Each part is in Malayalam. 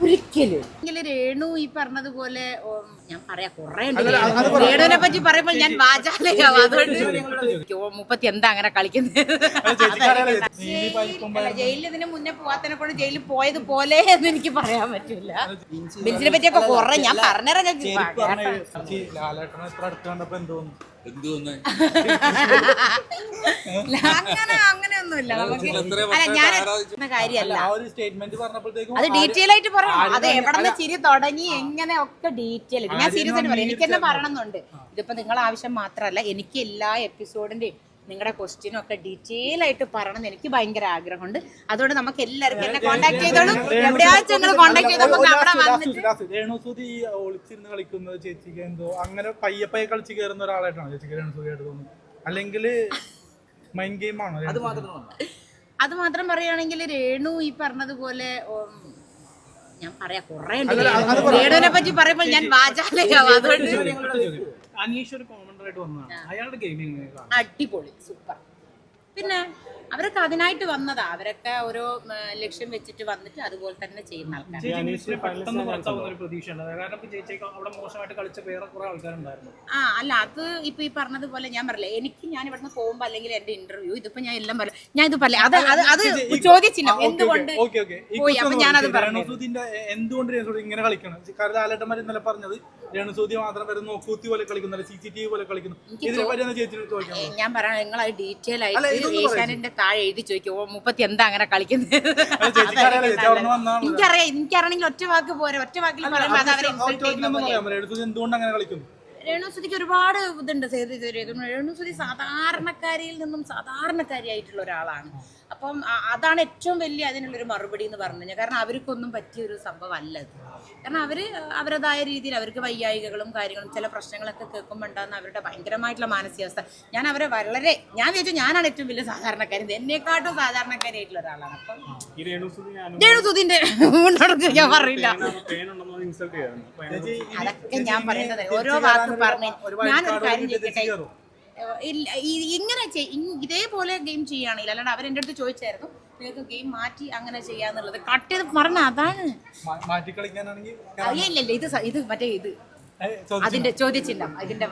ഒരിക്കലും രേണു ഈ പറഞ്ഞതുപോലെ ഞാൻ പറയാ കൊറേ രേണുവിനെ പറ്റി പറയുമ്പോ ഞാൻ വാചാലയാവും. അതുകൊണ്ട് 30 എന്താ അങ്ങനെ കളിക്കുന്നത്. ജയിലിൽ ഇതിന് മുന്നേ പോവാത്തതിനെ കൊണ്ട് ജയിലിൽ പോയത് പോലെ എന്ന് എനിക്ക് പറയാൻ പറ്റില്ല. ബിൻസിനെ പറ്റിയൊക്കെ കൊറേ ഞാൻ പറഞ്ഞറിയാം. അങ്ങനെയൊന്നുമില്ല നമുക്ക്. അല്ല ഞാൻ കാര്യമല്ല, അത് ഡീറ്റെയിൽ ആയിട്ട് പറയണം. അത് എവിടെ ചിരി തുടങ്ങി എങ്ങനെ ഒക്കെ ഡീറ്റെയിൽ ഞാൻ സീരിയസ് ആയിട്ട് പറയാം. എനിക്ക് തന്നെ പറയണമെന്നുണ്ട്. ഇതിപ്പോ നിങ്ങളെ ആവശ്യം മാത്രമല്ല, എനിക്ക് എല്ലാ എപ്പിസോഡിന്റെയും നിങ്ങളുടെ ക്വസ്റ്റ്യനും ഒക്കെ ഡീറ്റെയിൽ ആയിട്ട് പറയണമെന്ന് എനിക്ക് ഭയങ്കര ആഗ്രഹമുണ്ട്. അതുകൊണ്ട് നമുക്ക് എല്ലാവർക്കും എന്നെ കോൺടാക്ട് ചെയ്തോളും. എവിടെയാச்சுം നിങ്ങൾ കോൺടാക്ട് ചെയ്ത് നമുക്ക് അവിടെ വന്നിട്ട് രേണുസുതി ഒളിച്ചിരുന്ന് കളിക്കുന്നത് ചേച്ചിക്ക് എന്തോ അങ്ങനെ പയ്യെ കളിച്ച് കയറുന്ന ഒരാളായിട്ടാണ് ചേച്ചിക്ക് രേണുസുതിയായിട്ട് തോന്നുന്നത്, അല്ലെങ്കിൽ മൈൻഡ് ഗെയിം ആണോ? അത് മാത്രം പറയുകയാണെങ്കിൽ രേണു ഈ പറഞ്ഞതുപോലെ ഞാൻ പറയാ കൊറേ രേണുവിനെ പറ്റി പറയുമ്പോ ഞാൻ വാചാലയാവും. അതുകൊണ്ട് അടിപൊളി സൂപ്പർ. പിന്നെ അവരൊക്കെ അതിനായിട്ട് വന്നതാ. അവരൊക്കെ ഓരോ ലക്ഷ്യം വെച്ചിട്ട് വന്നിട്ട് അതുപോലെ തന്നെ ചെയ്യുന്ന ആൾക്കാർ. അല്ല അത് ഇപ്പൊ ഈ പറഞ്ഞതുപോലെ ഞാൻ പറയില്ല, ഞാൻ ഇവിടുന്ന് പോകുമ്പോ അല്ലെങ്കിൽ എന്റെ ഇന്റർവ്യൂ ഇതിപ്പോ ഞാൻ എല്ലാം പറയും. ഞാൻ ഇത് പറയില്ല, അത് ചോദിച്ചില്ല എന്തുകൊണ്ട് പോയി. അപ്പൊ ഞാനത് പറഞ്ഞു എന്തുകൊണ്ട് ഇങ്ങനെ കളിക്കണം. ലാലേട്ടന്മാർ ഇന്നലെ പറഞ്ഞത് രേണുസൂതി മാത്രം വരുന്ന നോക്കൂത്തി പോലെ കളിക്കുന്നില്ല, CCTV പോലെ കളിക്കുന്നു. ഞാൻ പറയാം, നിങ്ങൾ അത് ഡീറ്റെയിൽ ആയിട്ട് ഏഷ്യാനെറ്റിന്റെ താഴെ എഴുതി ചോദിക്കും 30 എന്താ അങ്ങനെ കളിക്കുന്നത്. എനിക്കറിയണമെങ്കിൽ ഒറ്റ വാക്ക് പോരെ. ഒറ്റ വാക്കിൽ പറയുമ്പോൾ അത് അവരെ രേണുസുതിക്ക് ഒരുപാട് ഇതുണ്ട്. രേണുസുതി സാധാരണക്കാരിയിൽ നിന്നും സാധാരണക്കാരിയായിട്ടുള്ള ഒരാളാണ്. അപ്പം അതാണ് ഏറ്റവും വലിയ അതിനുള്ളൊരു മറുപടി എന്ന് പറഞ്ഞു കഴിഞ്ഞാൽ. കാരണം അവർക്കൊന്നും പറ്റിയൊരു സംഭവം അല്ല അത്. കാരണം അവരതായ രീതിയിൽ അവർക്ക് വൈയായികകളും കാര്യങ്ങളും ചില പ്രശ്നങ്ങളൊക്കെ കേൾക്കുമ്പോൾ ഉണ്ടാകുന്ന അവരുടെ ഭയങ്കരമായിട്ടുള്ള മാനസികാവസ്ഥ. ഞാൻ വിചാരിച്ചു ഞാനാണ് ഏറ്റവും വലിയ സാധാരണക്കാരി, എന്നെക്കാട്ടും സാധാരണക്കാരിയായിട്ടുള്ള ഒരാളാണ്. അപ്പം രേണുസുതിന്റെ ഞാൻ പറയില്ല, അതൊക്കെ ഞാൻ പറയുന്നത് ഓരോ വാക്ക് പറഞ്ഞു. ഞാനൊരു കാര്യം ചെയ്യട്ടെ, ഇങ്ങനെ ഇതേപോലെ ഗെയിം ചെയ്യുകയാണെങ്കിൽ, അല്ലാണ്ട് അവരെന്റെ അടുത്ത് ചോദിച്ചായിരുന്നു നിങ്ങൾക്ക് ഗെയിം മാറ്റി അങ്ങനെ ചെയ്യാന്നുള്ളത്. കട്ട് ചെയ്ത് പറഞ്ഞ അതാണ്. ഇല്ല ഇത് മറ്റേ ഇത് അതിന്റെ ചോദ്യചിഹ്നം ഇതിന്റെ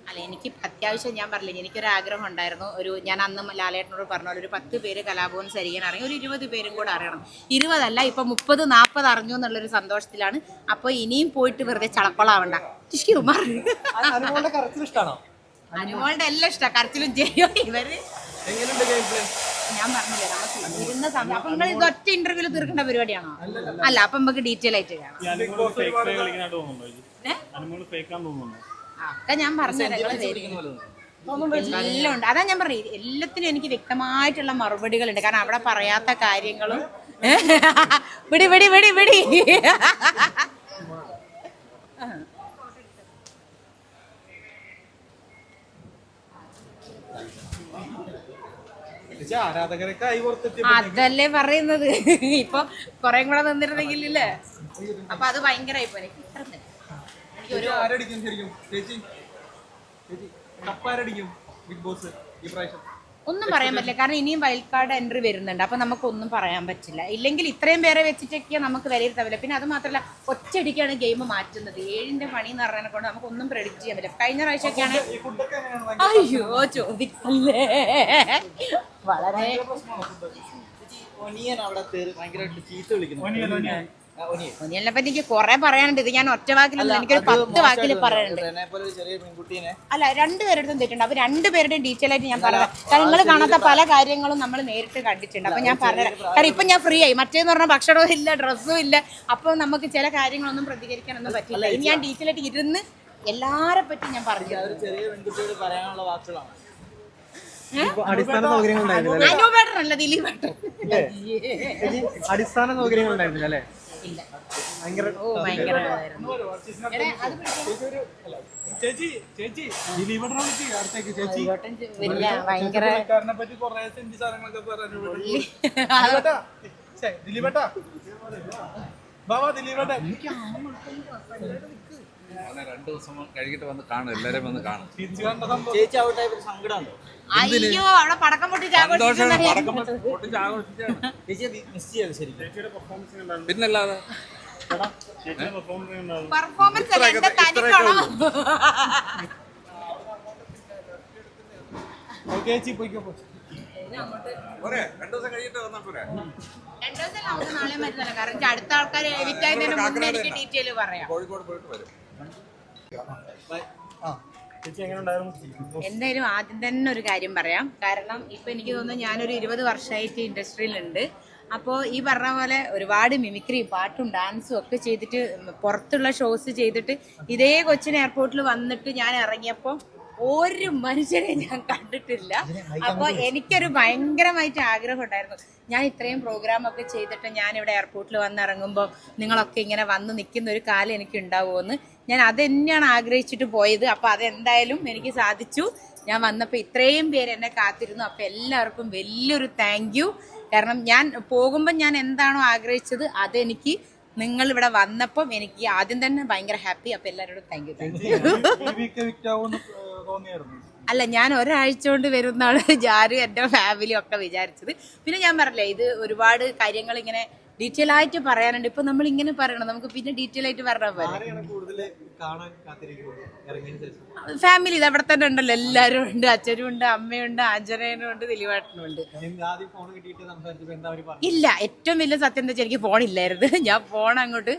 അല്ല, എനിക്ക് അത്യാവശ്യം ഞാൻ പറഞ്ഞില്ല, എനിക്കൊരു ആഗ്രഹം ഉണ്ടായിരുന്നു. ഞാൻ അന്ന് ലാലേട്ടനോട് പറഞ്ഞ പോലെ ഒരു 10 പേര് കലാഭവൻ സരികൻ അറിയാം, ഒരു 20 പേരും കൂടെ അറിയണം. 20 അല്ല, ഇപ്പൊ 30-40 അറിഞ്ഞു എന്നുള്ളൊരു സന്തോഷത്തിലാണ്. അപ്പൊ ഇനിയും പോയിട്ട് വെറുതെ ചളക്കൊളാവണ്ട. അനുമോളുടെ എല്ലാം ഇഷ്ടമാണ്, കരച്ചിലും ചെയ്യോ ഇവര്. ഞാൻ പറഞ്ഞില്ലേ നമുക്ക് ഇരുന്ന സമയം. അപ്പൊ നിങ്ങൾ ഇത് ഒറ്റ ഇന്റർവ്യൂല് തീർക്കേണ്ട പരിപാടിയാണോ? അല്ല, അപ്പൊ നമുക്ക് ഡീറ്റെയിൽ ആയിട്ട് കാണാം. ഒക്കെ ഞാൻ പറഞ്ഞുതരാം, എല്ലാം ഉണ്ട്. അതാ ഞാൻ പറഞ്ഞു, എല്ലാത്തിനും എനിക്ക് വ്യക്തമായിട്ടുള്ള മറുപടികളുണ്ട്. കാരണം അവിടെ പറയാത്ത കാര്യങ്ങളും വിടി അതല്ലേ പറയുന്നത്. ഇപ്പൊ കൊറേ കൂടെ നിന്നിരുന്നെങ്കിലേ അപ്പൊ അത് ഭയങ്കരമായി പോലെ. ഒന്നും പറയാൻ പറ്റില്ല, കാരണം ഇനിയും വൈൽഡ് കാർഡ് എൻട്രി വരുന്നുണ്ട്. അപ്പൊ നമുക്കൊന്നും പറയാൻ പറ്റില്ല. ഇല്ലെങ്കിൽ ഇത്രയും പേരെ വെച്ചിട്ടൊക്കെ നമുക്ക് വിലയിരുത്താൻ. പിന്നെ അത് മാത്രമല്ല, ഒറ്റയടിക്കാണ് ഗെയിം മാറ്റുന്നത്. 7ന്റെ പണി എന്ന് പറഞ്ഞതിനെ കൊണ്ട് നമുക്കൊന്നും പ്രെഡിക്റ്റ് ചെയ്യാൻ പറ്റില്ല. കഴിഞ്ഞ പ്രാവശ്യമൊക്കെയാണ് അയ്യോ ചോദിക്കല്ലേ വളരെ ഒനിയലിനെ പറ്റി എനിക്ക് കുറെ പറയാനുണ്ട്. ഇത് ഞാൻ ഒറ്റ വാക്കിലല്ല, എനിക്കൊരു 10 വാക്കിൽ പറയാനുണ്ട്. അല്ല, 2 പേരുടെ തെറ്റുണ്ട്. അപ്പൊ 2 പേരുടെയും ഡീറ്റെയിൽ ആയിട്ട് ഞാൻ പറയാം. കാരണം നിങ്ങൾ കാണാത്ത പല കാര്യങ്ങളും നമ്മൾ നേരിട്ട് കണ്ടിട്ടുണ്ട്. അപ്പൊ ഞാൻ പറഞ്ഞുതരാം. കാരണം ഇപ്പൊ ഞാൻ ഫ്രീ ആയി. മറ്റേന്ന് പറഞ്ഞാൽ ഭക്ഷണവും ഇല്ല, ഡ്രസ്സും ഇല്ല. അപ്പൊ നമുക്ക് ചില കാര്യങ്ങളൊന്നും പ്രതികരിക്കാനൊന്നും പറ്റില്ല. ഇനി ഞാൻ ഡീറ്റെയിൽ ആയിട്ട് ഇരുന്ന് എല്ലാരെ പറ്റി ഞാൻ പറഞ്ഞു. അടിസ്ഥാന സൗകര്യങ്ങൾ അനുപേട്ടനല്ല, ദിലീപേട്ടൻ. അടിസ്ഥാന സൗകര്യങ്ങൾ ഉണ്ടായിരുന്നില്ല അല്ലേ? ഭയങ്കര 2 ദിവസം കഴിഞ്ഞിട്ട് വന്ന് കാണും, എല്ലാരും വന്ന് കാണും. തിരിച്ചു കണ്ട സംഭവം ചേച്ചി ഔട്ടായ സങ്കടമുണ്ടോ? അയ്യോ അവിടെ പടക്കം പൊട്ടിച്ച് ചേച്ചിയെ മിസ് ചെയ്യത് ശരിക്കും. പിന്നല്ലാതെ പെർഫോമൻസ് അല്ല എന്റെ തനിക്കണോ. ചേച്ചി പോയിക്കോ. പോരെ, 2 ദിവസം കഴിഞ്ഞിട്ട് വന്നാ പോരെ. 2 ദിവസം നമുക്ക് നാളെ മരുന്നല്ല, കാരണം അടുത്ത ആൾക്കാർ എവിറ്റായതിന് മുന്നേ എനിക്ക് ഡീറ്റെയിൽ പറയാം. കോഴിക്കോട് പോയിട്ട് വരും. ചേച്ചി എങ്ങനെ ഉണ്ടായിരുന്നു? എന്തായാലും ആദ്യം തന്നെ ഒരു കാര്യം പറയാം. കാരണം ഇപ്പൊ എനിക്ക് തോന്നുന്നു ഞാനൊരു 20 വർഷമായിട്ട് ഇൻഡസ്ട്രിയിലുണ്ട്. അപ്പോൾ ഈ പറഞ്ഞ പോലെ ഒരുപാട് മിമിക്രി, പാട്ടും ഡാൻസും ഒക്കെ ചെയ്തിട്ട് പുറത്തുള്ള ഷോസ് ചെയ്തിട്ട് ഇതേ കൊച്ചിൻ എയർപോർട്ടിൽ വന്നിട്ട് ഞാൻ ഇറങ്ങിയപ്പോൾ ഒരു മനുഷ്യരെ ഞാൻ കണ്ടിട്ടില്ല. അപ്പോൾ എനിക്കൊരു ഭയങ്കരമായിട്ട് ആഗ്രഹം ഉണ്ടായിരുന്നു, ഞാൻ ഇത്രയും പ്രോഗ്രാമൊക്കെ ചെയ്തിട്ട് ഞാൻ ഇവിടെ എയർപോർട്ടിൽ വന്ന് ഇറങ്ങുമ്പോൾ നിങ്ങളൊക്കെ ഇങ്ങനെ വന്ന് നിൽക്കുന്ന ഒരു കാലം എനിക്ക് ഉണ്ടാവുമെന്ന്. ഞാൻ അത് തന്നെയാണ് ആഗ്രഹിച്ചിട്ട് പോയത്. അപ്പോൾ അതെന്തായാലും എനിക്ക് സാധിച്ചു. ഞാൻ വന്നപ്പോൾ ഇത്രയും പേര് എന്നെ കാത്തിരുന്നു. അപ്പോൾ എല്ലാവർക്കും വലിയൊരു താങ്ക് യു. കാരണം ഞാൻ പോകുമ്പോൾ ഞാൻ എന്താണോ ആഗ്രഹിച്ചത് അതെനിക്ക് നിങ്ങൾ ഇവിടെ വന്നപ്പം എനിക്ക് ആദ്യം തന്നെ ഭയങ്കര ഹാപ്പി. അപ്പോൾ എല്ലാവരോടും താങ്ക് യു. അല്ല, ഞാൻ ഒരാഴ്ച കൊണ്ട് വരുന്നാണ് ഞാനും എൻ്റെ ഫാമിലി ഒക്കെ വിചാരിച്ചത്. പിന്നെ ഞാൻ പറഞ്ഞില്ലേ, ഇത് ഒരുപാട് കാര്യങ്ങൾ ഇങ്ങനെ ഡീറ്റെയിൽ ആയിട്ട് പറയാനുണ്ട്. ഇപ്പൊ നമ്മൾ ഇങ്ങനെ പറയണം, നമുക്ക് പിന്നെ ഡീറ്റെയിൽ ആയിട്ട് പറഞ്ഞാൽ പോലെ. ഫാമിലി ഇത് അവിടെ തന്നെ ഉണ്ടല്ലോ, എല്ലാരും ഉണ്ട്. അച്ഛനും ഉണ്ട്, അമ്മയുണ്ട്, ആഞ്ജനേയനും ഉണ്ട്, ദിലീപേട്ടനും ഉണ്ട്. ഇല്ല, ഏറ്റവും വലിയ സത്യം എന്താ വെച്ചാൽ എനിക്ക് ഫോണില്ലായിരുന്നു. ഞാൻ ഫോൺ അങ്ങോട്ട്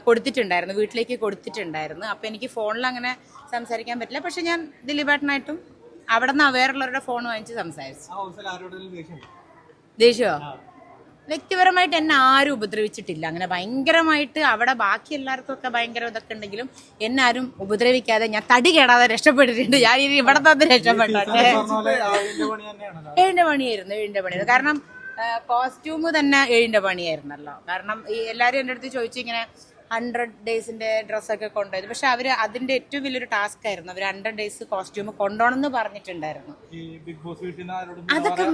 കൊടുത്തിട്ടുണ്ടായിരുന്നു, വീട്ടിലേക്ക് കൊടുത്തിട്ടുണ്ടായിരുന്നു. അപ്പൊ എനിക്ക് ഫോണിൽ അങ്ങനെ സംസാരിക്കാൻ പറ്റില്ല. പക്ഷെ ഞാൻ ദിലീപേട്ടനായിട്ടും അവിടെ നിന്ന് വേറുള്ളവരുടെ ഫോൺ വാങ്ങിച്ച് സംസാരിച്ചു. ദേഷ്യമോ? വ്യക്തിപരമായിട്ട് എന്നെ ആരും ഉപദ്രവിച്ചിട്ടില്ല. അങ്ങനെ ഭയങ്കരമായിട്ട് അവിടെ ബാക്കി എല്ലാവർക്കും ഒക്കെ ഭയങ്കര ഇതൊക്കെ ഉണ്ടെങ്കിലും എന്നെ ആരും ഉപദ്രവിക്കാതെ ഞാൻ തടി കേടാതെ രക്ഷപ്പെട്ടിട്ടുണ്ട്. ഞാൻ ഇനി ഇവിടെ തന്നെ രക്ഷപ്പെട്ടെ. 7ന്റെ പണിയായിരുന്നു. കാരണം കോസ്റ്റ്യൂം തന്നെ 7ന്റെ പണിയായിരുന്നല്ലോ. കാരണം ഈ എല്ലാവരും എൻ്റെ അടുത്ത് ചോദിച്ചു ഇങ്ങനെ 100 ഡേയ്സിന്റെ ഡ്രസ്സൊക്കെ കൊണ്ടുപോയത്. പക്ഷെ അവര് അതിന്റെ ഏറ്റവും വലിയൊരു ടാസ്ക് ആയിരുന്നു. അവർ 100 ഡേയ്സ് കോസ്റ്റ്യൂം കൊണ്ടുപോകണം എന്ന് പറഞ്ഞിട്ടുണ്ടായിരുന്നു. അതൊക്കെ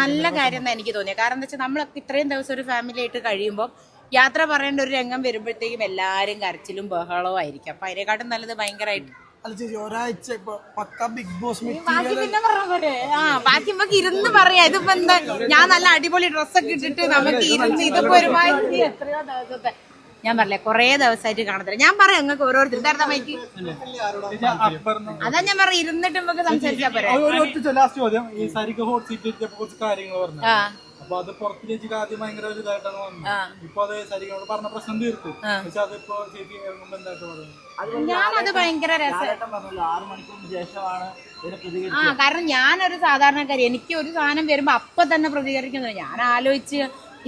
നല്ല കാര്യം എന്നാ എനിക്ക് തോന്നിയത്. കാരണം എന്താ വെച്ചാൽ നമ്മളൊക്കെ ഇത്രയും ദിവസം ഒരു ഫാമിലി ആയിട്ട് കഴിയുമ്പോൾ യാത്ര പറയേണ്ട ഒരു രംഗം വരുമ്പോഴത്തേക്കും എല്ലാവരും കരച്ചിലും ബഹളവും ആയിരിക്കും. അപ്പൊ അതിനെക്കാട്ടും നല്ലത് ഭയങ്കരമായിട്ട് ഒരാഴ്ച ബിഗ് ബോസ് ബാക്കി പിന്നെ പറഞ്ഞ പോലെ ബാക്കി നമുക്ക് ഇരുന്ന് പറയാം. ഇതിപ്പോ എന്താ, ഞാൻ നല്ല അടിപൊളി ഡ്രസ്സൊക്കെ ഇട്ടിട്ട് നമുക്ക് ഇരുന്ന് ഇതിപ്പോ ഒരുമാതിരി എത്രയോ ദിവസത്തെ ഞാൻ പറഞ്ഞേ കുറെ ദിവസമായിട്ട് കാണത്തില്ല. ഞാൻ പറയാം നിങ്ങൾക്ക് ഓരോരുത്തർ മൈക്ക്. അതാ ഞാൻ പറയാം, ഇരുന്നിട്ട് നമുക്ക് സംസാരിച്ചാ പോരാ. ലാസ്റ്റ് ചോദ്യം, ഈ സരിക്ക് ഹോട്ട് സീറ്റ് കുറച്ച് കാര്യങ്ങൾ പറഞ്ഞു. അപ്പൊ അത് പുറത്ത് ചേച്ചിക്ക് ആദ്യം ഭയങ്കര ഒരു ഇതായിട്ടാണ് വന്നത്. ഇപ്പൊ അത് സരികയോട് പറഞ്ഞ പ്രശ്നം തീർത്തു. പക്ഷെ അതിപ്പോ ചേച്ചി ഇറങ്ങുമ്പോ എന്തായിട്ട് പറയുന്നത്? ഞാനത് ഭയങ്കര രസം. 6 മണിക്കൂറിന് ശേഷമാണ് കാരണം ഞാനൊരു സാധാരണക്കാരി, എനിക്ക് ഒരു സാധനം വരുമ്പോ അപ്പൊ തന്നെ പ്രതികരിക്കുന്നില്ല. ഞാൻ ആലോചിച്ച്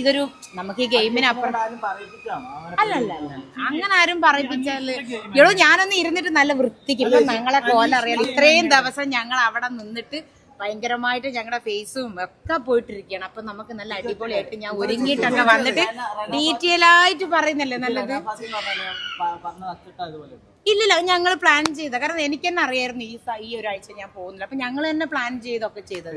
ഇതൊരു നമുക്ക് ഈ ഗെയിമിന് അപ്പുറം അല്ലല്ല അങ്ങനെ ആരും പറയിപ്പിച്ചാല് എടോ ഞാനൊന്ന് ഇരുന്നിട്ട് നല്ല വൃത്തിക്ക് ഇപ്പൊ ഞങ്ങളെ കോലറിയാലോ. ഇത്രയും ദിവസം ഞങ്ങൾ അവിടെ നിന്നിട്ട് ഭയങ്കരമായിട്ട് ഞങ്ങളുടെ ഫേസും ഒക്കെ പോയിട്ടിരിക്കുകയാണ്. അപ്പൊ നമുക്ക് നല്ല അടിപൊളിയായിട്ട് ഞാൻ ഒരുങ്ങിയിട്ടൊക്കെ വന്നിട്ട് ഡീറ്റെയിൽ ആയിട്ട് പറയുന്നല്ലേ നല്ലത്. ഇല്ലില്ല, ഞങ്ങൾ പ്ലാൻ ചെയ്ത, കാരണം എനിക്ക് തന്നെ അറിയായിരുന്നു ഈ ഒരാഴ്ച ഞാൻ പോകുന്നില്ല. അപ്പൊ ഞങ്ങൾ തന്നെ പ്ലാൻ ചെയ്തൊക്കെ ചെയ്തത്.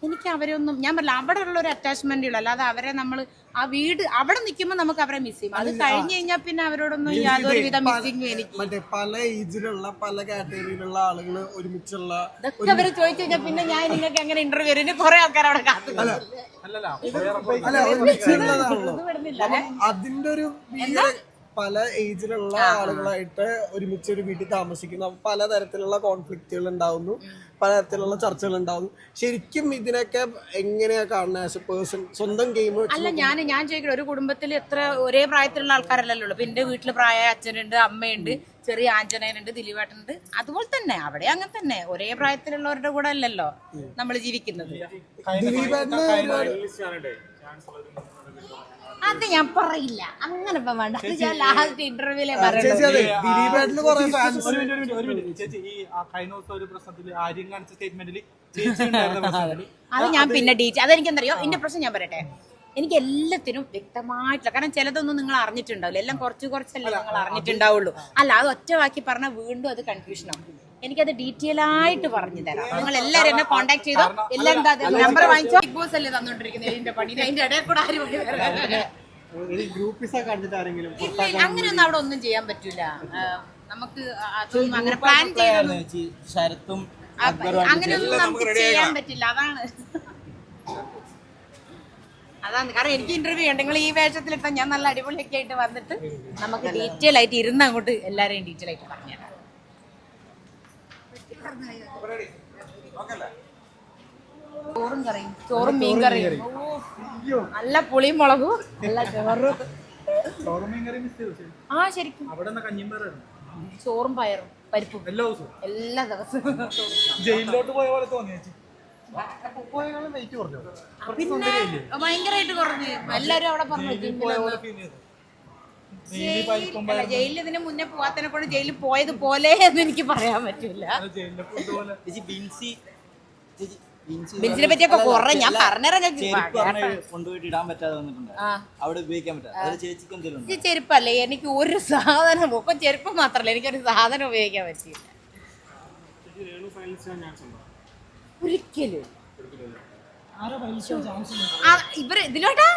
എനിക്ക് അവരൊന്നും ഞാൻ പറഞ്ഞില്ല, അവിടെ ഉള്ള ഒരു അറ്റാച്ച്മെന്റ് ഉള്ളു. അല്ലാതെ അവരെ നമ്മൾ ആ വീട് അവിടെ നിൽക്കുമ്പോൾ നമുക്ക് അവരെ മിസ് ചെയ്യും. അത് കഴിഞ്ഞ് കഴിഞ്ഞാൽ പിന്നെ അവരോടൊന്നും യാതൊരുവിധ മിസ്സിങ് എനിക്ക്. പല ഏജിലുള്ള പല കാറ്റഗറിയിലുള്ള ആളുകൾ ഒരുമിച്ചുള്ള ഇതൊക്കെ അവര് ചോദിച്ചു കഴിഞ്ഞാൽ പിന്നെ ഞാൻ നിങ്ങൾക്ക് എങ്ങനെ ഇന്റർവ്യൂ വരും? കുറെ ആൾക്കാർ അവിടെ കാത്തുന്നില്ല. അതിന്റെ ഒരു പല ഏജിലുള്ള ആളുകളായിട്ട് ഒരുമിച്ച് ഒരു വീട്ടിൽ താമസിക്കുന്നു. പലതരത്തിലുള്ള കോൺഫ്ലിക്റ്റുകൾ ഉണ്ടാവുന്നു, പലതരത്തിലുള്ള ചർച്ചകൾ ഉണ്ടാവുന്നു. ശരിക്കും ഇതിനൊക്കെ എങ്ങനെയാ കാണുന്നത് ആസ് എ പേഴ്സൺ? സ്വന്തം ഗെയിം അല്ല, ഞാൻ ചോദിക്കട്ടെ, ഒരു കുടുംബത്തിൽ എത്ര ഒരേ പ്രായത്തിലുള്ള ആൾക്കാരല്ലല്ലോ ഉള്ളൂ. പിന്നെ വീട്ടിൽ പ്രായമായ അച്ഛനുണ്ട്, അമ്മയുണ്ട്, ചെറിയ ആഞ്ജനേയനുണ്ട്, ദിലീപേട്ടനുണ്ട്. അതുപോലെ തന്നെ അവിടെ അങ്ങനെ തന്നെ ഒരേ പ്രായത്തിലുള്ളവരുടെ കൂടെ അല്ലല്ലോ നമ്മൾ ജീവിക്കുന്നത്. അത് ഞാൻ പറയില്ല, അങ്ങനെ ഇപ്പൊ വേണ്ട. അത് ഞാൻ ലാസ്റ്റ് ഇന്റർവ്യൂലേ പറയുള്ളൂ. അത് ഞാൻ പിന്നെ അതെനിക്കെന്തറിയോ, എന്റെ പ്രശ്നം ഞാൻ പറയട്ടെ, എനിക്ക് എല്ലാത്തിനും വ്യക്തമായിട്ടില്ല. കാരണം ചിലതൊന്നും നിങ്ങൾ അറിഞ്ഞിട്ടുണ്ടാവില്ല, എല്ലാം കുറച്ചല്ലേ നിങ്ങൾ അറിഞ്ഞിട്ടുണ്ടാവുള്ളൂ. അല്ല, അത് ഒറ്റ വാക്കി പറഞ്ഞാൽ വീണ്ടും അത് കൺഫ്യൂഷൻ ആവും. എനിക്കത് ഡീറ്റെയിൽ ആയിട്ട് പറഞ്ഞു തരാം. നിങ്ങൾ എല്ലാവരും എന്നെ കോൺടാക്ട് ചെയ്തോ. എല്ലാം നമ്പർ വാങ്ങിച്ചോ. ബിഗ് ബോസ് അല്ലേ തന്നോണ്ടിരിക്കുന്നത് ഇതിന്റെ പണി. അതിന്റെ ഇടയിൽ കൂടെ ആരും അങ്ങനെയൊന്നും അവിടെ ഒന്നും ചെയ്യാൻ പറ്റൂല. നമുക്ക് അതൊന്നും അങ്ങനെ പ്ലാൻ ചെയ്തൊന്നും ശരത്തും അങ്ങനെയൊന്നും നമുക്ക് ചെയ്യാൻ പറ്റില്ല. അതാണ് കാരണം എനിക്ക് ഇന്റർവ്യൂ ചെയ്യണ്ട. നിങ്ങൾ ഈ വേഷത്തിലിട്ടാൽ ഞാൻ നല്ല അടിപൊളിയൊക്കെ ആയിട്ട് വന്നിട്ട് നമുക്ക് ഡീറ്റെയിൽ ആയിട്ട് ഇരുന്ന് അങ്ങോട്ട് എല്ലാവരെയും ഡീറ്റെയിൽ ആയിട്ട് പറഞ്ഞുതരാം. ചോറും കറിയും, ചോറും മീൻ കറിയും, നല്ല പുളിയും മുളകും, നല്ല ചോറും. ആ ശരിക്കും ചോറും പയറും പരിപ്പും എല്ലാ ദിവസവും. ജയിലിലോട്ട് പോയ പോലെ തോന്നി. ഭയങ്കരമായിട്ട് കുറഞ്ഞു. എല്ലാരും അവിടെ പറഞ്ഞു ജയിലിൽ ഇതിന് മുന്നേ പോവാത്തനെ കൊണ്ട് ജയിലിൽ പോയത് പോലെ എന്ന് എനിക്ക് പറയാൻ പറ്റില്ല. ബിൻസിനെ പറ്റിയൊക്കെ കുറെ ഞാൻ പറഞ്ഞുതരാം. കൊണ്ടുപോയിട്ട് ഇടാൻ പറ്റാതെ വന്നിട്ടുണ്ട്, അവിടെ ഉപയോഗിക്കാൻ പറ്റാതെ. ചേച്ചിക്ക് എന്തെങ്കിലും ഈ ചെരുപ്പല്ലേ എനിക്ക് ഒരു സാധനം, ഒക്കെ ചെരുപ്പ് മാത്രല്ല എനിക്കൊരു സാധനം ഉപയോഗിക്കാൻ പറ്റില്ല ഒരിക്കലും. ഇവര് ഇതിലോട്ടാ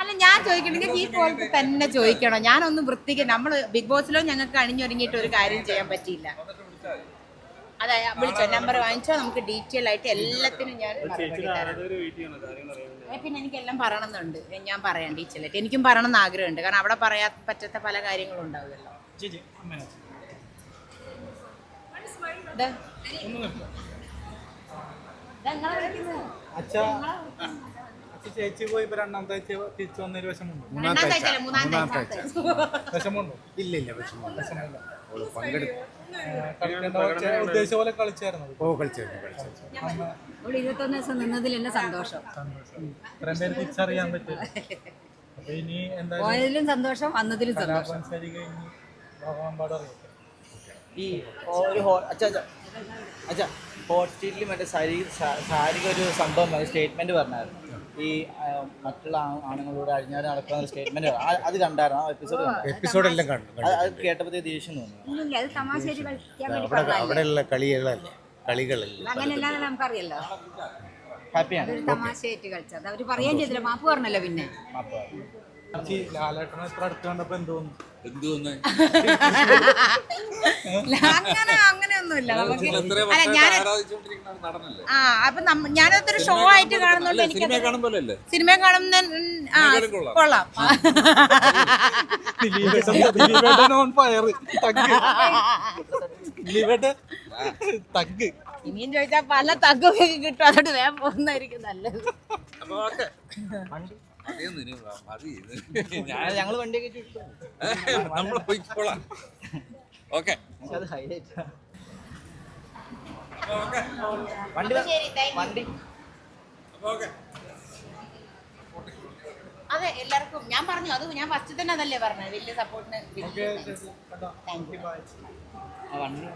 അല്ല ഞാൻ ചോദിക്കണെങ്കിൽ ഈ പോലത്തെ തന്നെ ചോദിക്കണോ? ഞാനൊന്നും വൃത്തിക്ക് നമ്മള് ബിഗ് ബോസിലോ ഞങ്ങൾക്ക് അണിഞ്ഞൊരുങ്ങിയിട്ട് ഒരു കാര്യം ചെയ്യാൻ പറ്റിയില്ല. അതെ വിളിച്ചോ, നമ്പർ വാങ്ങിച്ചോ, നമുക്ക് ഡീറ്റെയിൽ ആയിട്ട് എല്ലാത്തിനും ഞാൻ പിന്നെ എനിക്കെല്ലാം പറയണമെന്നുണ്ട്. ഞാൻ പറയാം ഡീറ്റെയിൽ ആയിട്ട്. എനിക്കും പറയണം എന്ന് ആഗ്രഹമുണ്ട്. കാരണം അവിടെ പറയാൻ പറ്റാത്ത പല കാര്യങ്ങളും ഉണ്ടാവുമല്ലോ. ചേച്ചി പോയി ഇപ്പൊ രണ്ടാമത്തെ ആഴ്ച തിരിച്ചു വന്നൊരു വിഷമുണ്ടോ? വിഷമുണ്ടോ? ഇല്ല ഉദ്ദേശിച്ച പോലെ കളിച്ചായിരുന്നു. 21 ദിവസം നിന്നതിൽ എന്നെ സന്തോഷം. ഇത്രയും പേര് തിരിച്ചറിയാൻ പറ്റും. അപ്പൊ ഇനി പോയതിലും സന്തോഷം, വന്നതിലും സന്തോഷം. ലോകമെമ്പാടും അറിയാം. ഈ ഒരു ഹോട്ട് സ്ട്രീറ്റിൽ മറ്റേ സാരിക ഒരു സംഭവം സ്റ്റേറ്റ്മെന്റ് പറഞ്ഞായിരുന്നു. ഈ മറ്റുള്ള ആണുങ്ങളോട് അഴിഞ്ഞാൽ നടക്കുന്ന സ്റ്റേറ്റ്മെന്റ് അത് കണ്ടായിരുന്നു. ആ എപ്പിസോഡ് എല്ലാം കണ്ടു. അത് കേട്ടപ്പോഴത്തേ ദേഷ്യം തോന്നി. അത് തമാശയായിട്ട് കളിക്കാൻ വേണ്ടി അവിടെയുള്ള കളികളല്ല അങ്ങനെയല്ലാതെ നമുക്കറിയല്ലോ. ഹാപ്പിയാണ്. അതൊരു തമാശയായിട്ട് കളിച്ചത് അവര് പറയാൻ ചെയ്തില്ല, മാപ്പ് പറഞ്ഞല്ലോ. പിന്നെ ലാലേട്ടനെ എത്ര അടുത്ത് കണ്ടപ്പോ എന്തോന്നു? അങ്ങനെയൊന്നുമില്ല നമുക്ക്. അല്ല ഞാൻ അപ്പൊ ഞാനതൊരു ഷോ ആയിട്ട് കാണുന്നോണ്ട് എനിക്ക് സിനിമ കാണുന്ന കൊള്ളാം. ഇനിയും ചോദിച്ചാ പല തഗ്ഗൊക്കെ കിട്ടും. അതുകൊണ്ട് വേഗം പോകുന്നതായിരിക്കും നല്ലത്. ഞങ്ങള് വണ്ടിയൊക്കെ നമ്മൾ പോയിക്കോളാം. ഓക്കെ വണ്ടി അതെ എല്ലാവർക്കും ഞാൻ പറഞ്ഞു. അത് ഞാൻ ഫസ്റ്റ് തന്നെ അതല്ലേ പറഞ്ഞത്. വലിയ സപ്പോർട്ടിന് വണ്ടി